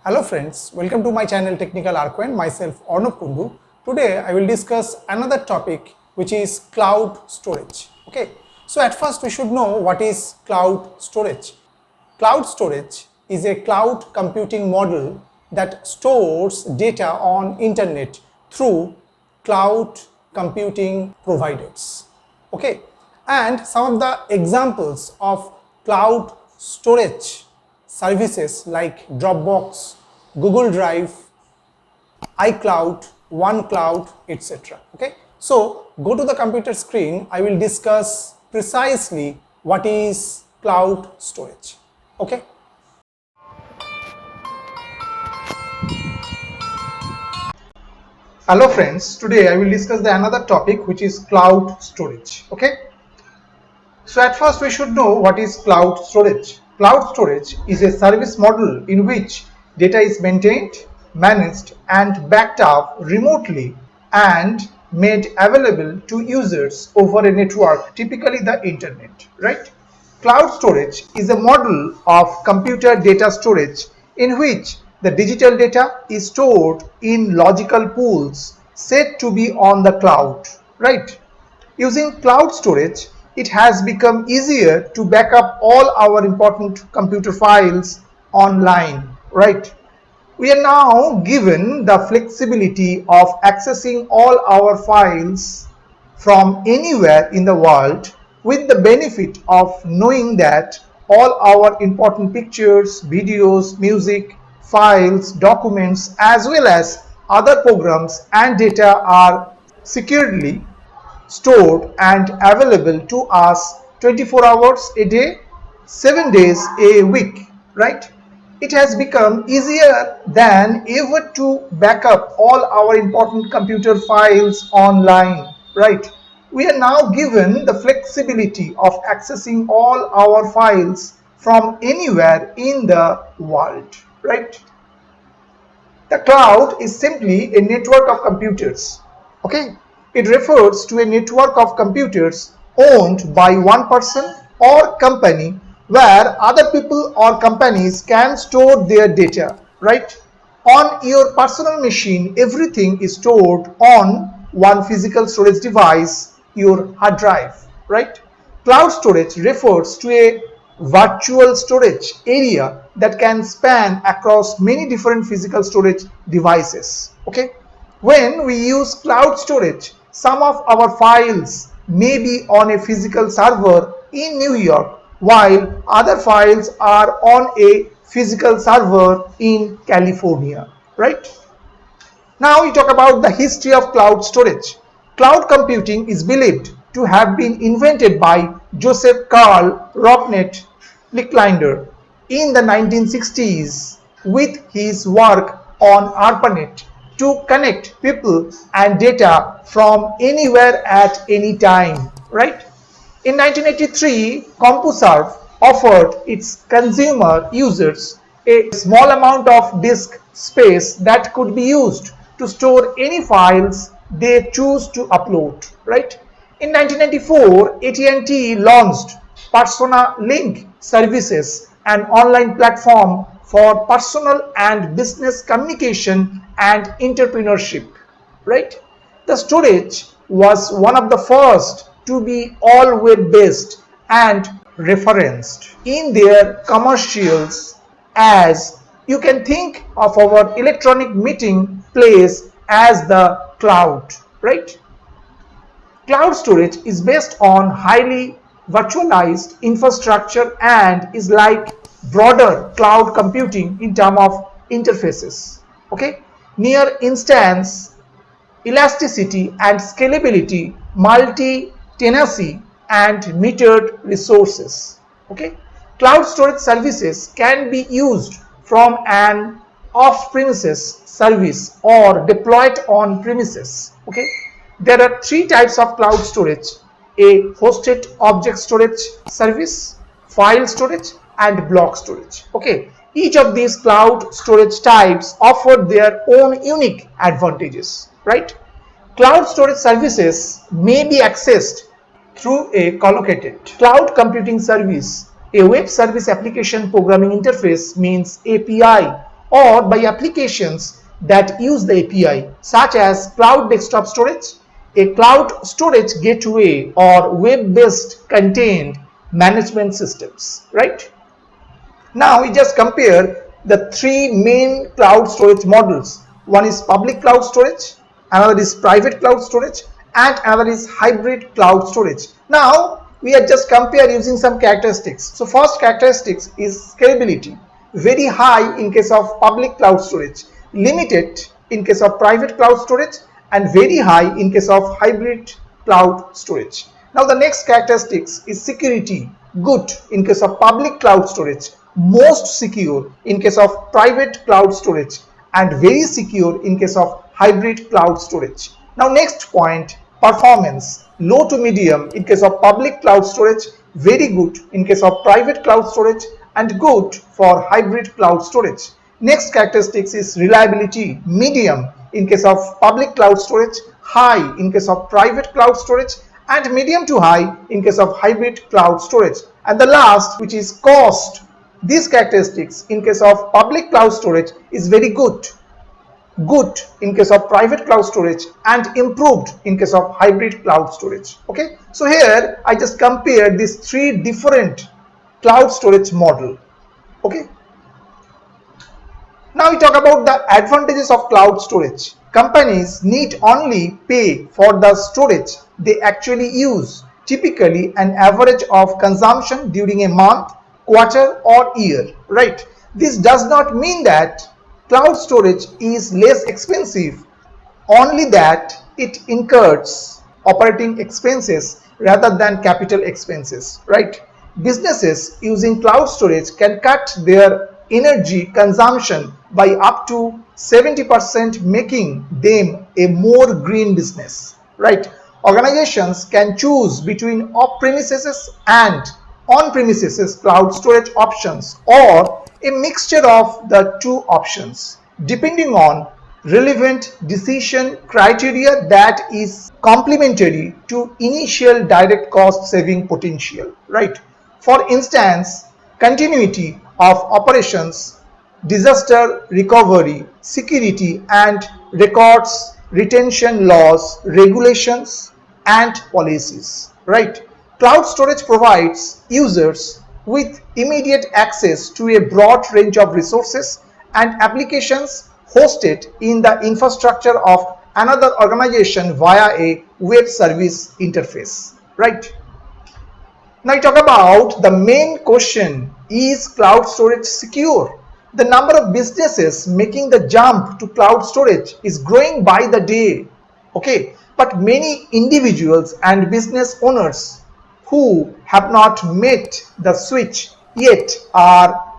Hello friends, welcome to my channel Technical Arquine, myself Arnab Kundu. Today I will discuss another topic which is cloud storage. Okay, so at first we should know what is cloud storage. Cloud storage is a cloud computing model that stores data on internet through cloud computing providers. Okay, and some of the examples of cloud storage services like Dropbox, Google Drive, iCloud, OneCloud, etc. Okay, so go to the computer screen. I will discuss precisely what is cloud storage. Okay. Hello friends, today I will discuss another topic which is cloud storage. Okay. So at first we should know what is cloud storage. Cloud storage is a service model in which data is maintained, managed and backed up remotely and made available to users over a network, typically the internet, right? Cloud storage is a model of computer data storage in which the digital data is stored in logical pools said to be on the cloud, right? Using cloud storage, it has become easier to back up all our important computer files online, right? We are now given the flexibility of accessing all our files from anywhere in the world with the benefit of knowing that all our important pictures, videos, music, files, documents, as well as other programs and data are securely stored and available to us 24 hours a day, 7 days a week, right? It has become easier than ever to back up all our important computer files online, right? We are now given the flexibility of accessing all our files from anywhere in the world, right? The cloud is simply a network of computers. Okay, it refers to a network of computers owned by one person or company where other people or companies can store their data, right? On your personal machine, everything is stored on one physical storage device, your hard drive, right? Cloud storage refers to a virtual storage area that can span across many different physical storage devices. Okay, when we use cloud storage, some of our files may be on a physical server in New York while other files are on a physical server in California, right? Now we talk about the history of cloud storage. Cloud computing is believed to have been invented by Joseph Carl Rocknet Licklider in the 1960s with his work on ARPANET to connect people and data from anywhere at any time, right? In 1983, CompuServe offered its consumer users a small amount of disk space that could be used to store any files they choose to upload, right? In 1994, AT&T launched Persona Link Services, an online platform for personal and business communication and entrepreneurship, right? The storage was one of the first to be all web based and referenced in their commercials, as you can think of our electronic meeting place as the cloud, right? Cloud storage is based on highly virtualized infrastructure and is like broader cloud computing in terms of interfaces. Okay, near instance elasticity and scalability, multi-tenancy and metered resources. Okay, cloud storage services can be used from an off-premises service or deployed on premises. Okay, there are three types of cloud storage: a hosted object storage service, file storage and block storage. Okay, each of these cloud storage types offer their own unique advantages, right? Cloud storage services may be accessed through a collocated cloud computing service. A web service application programming interface means API or by applications that use the API, such as cloud desktop storage, a cloud storage gateway, or web-based content management systems, right? Now we just compare the three main cloud storage models. One is public cloud storage, another is private cloud storage, and another is hybrid cloud storage. Now we are just compare using some characteristics. So first characteristics is scalability. Very high in case of public cloud storage, limited in case of private cloud storage, and very high in case of hybrid cloud storage. Now the next characteristics is security. Good in case of public cloud storage, most secure in case of private cloud storage, and very secure in case of hybrid cloud storage. Now next point, performance. Low to medium in case of public cloud storage, very good in case of private cloud storage, and good for hybrid cloud storage. Next characteristics is reliability. Medium in case of public cloud storage, high in case of private cloud storage, and medium to high in case of hybrid cloud storage. And the last, which is cost. These characteristics in case of public cloud storage is very good in case of private cloud storage, and improved in case of hybrid cloud storage. Okay, so here I just compared these three different cloud storage model. Okay, now we talk about the advantages of cloud storage. Companies need only pay for the storage they actually use, typically an average of consumption during a month, quarter, or year, right? This does not mean that cloud storage is less expensive, only that it incurs operating expenses rather than capital expenses, right? Businesses using cloud storage can cut their energy consumption by up to 70%, making them a more green business, right? Organizations can choose between off-premises and on-premises cloud storage options, or a mixture of the two options, depending on relevant decision criteria that is complementary to initial direct cost saving potential, right? For instance, continuity of operations, disaster recovery, security and records retention laws, regulations, and policies, right? Cloud storage provides users with immediate access to a broad range of resources and applications hosted in the infrastructure of another organization via a web service interface, right? Now I talk about the main question, is cloud storage secure? The number of businesses making the jump to cloud storage is growing by the day. Okay, but many individuals and business owners who have not made the switch yet are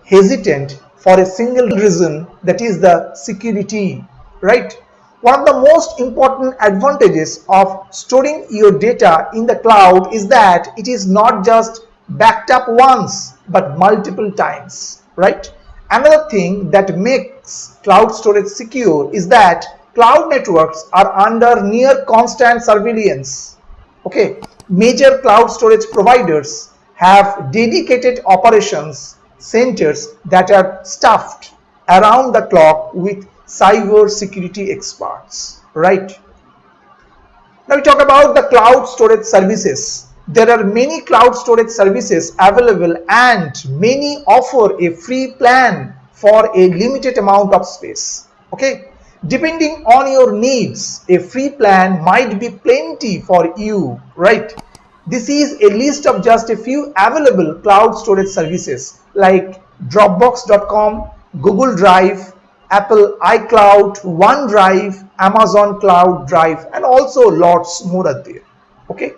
hesitant for a single reason, that is the security, right? One of the most important advantages of storing your data in the cloud is that it is not just backed up once but multiple times, right? Another thing that makes cloud storage secure is that cloud networks are under near constant surveillance. Okay, major cloud storage providers have dedicated operations centers that are staffed around the clock with cyber security experts, right? Now we talk about the cloud storage services. There are many cloud storage services available, and many offer a free plan for a limited amount of space. Okay, depending on your needs, a free plan might be plenty for you, right? This is a list of just a few available cloud storage services like Dropbox.com, Google Drive, Apple iCloud, OneDrive, Amazon Cloud Drive, and also lots more are there. Okay.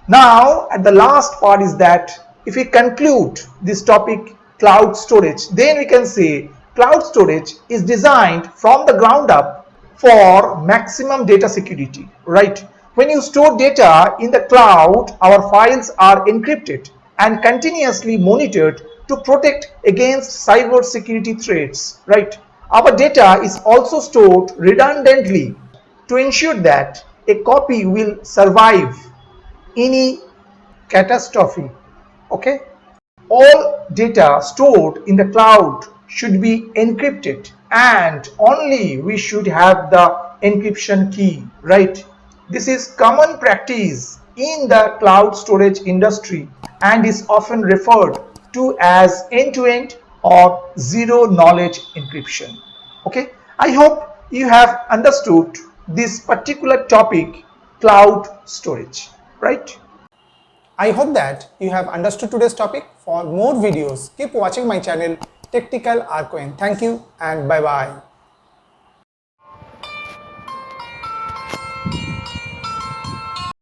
Now, at the last part is that if we conclude this topic, cloud storage, then we can say cloud storage is designed from the ground up for maximum data security, right? When you store data in the cloud, our files are encrypted and continuously monitored to protect against cyber security threats, right? Our data is also stored redundantly to ensure that a copy will survive any catastrophe. Okay, all data stored in the cloud should be encrypted and only we should have the encryption key, right? This is common practice in the cloud storage industry and is often referred to as end-to-end or zero knowledge encryption. Okay, I hope you have understood this particular topic, cloud storage, right? I hope that you have understood today's topic. For more videos, keep watching my channel Technical Arcoin. Thank you and bye bye.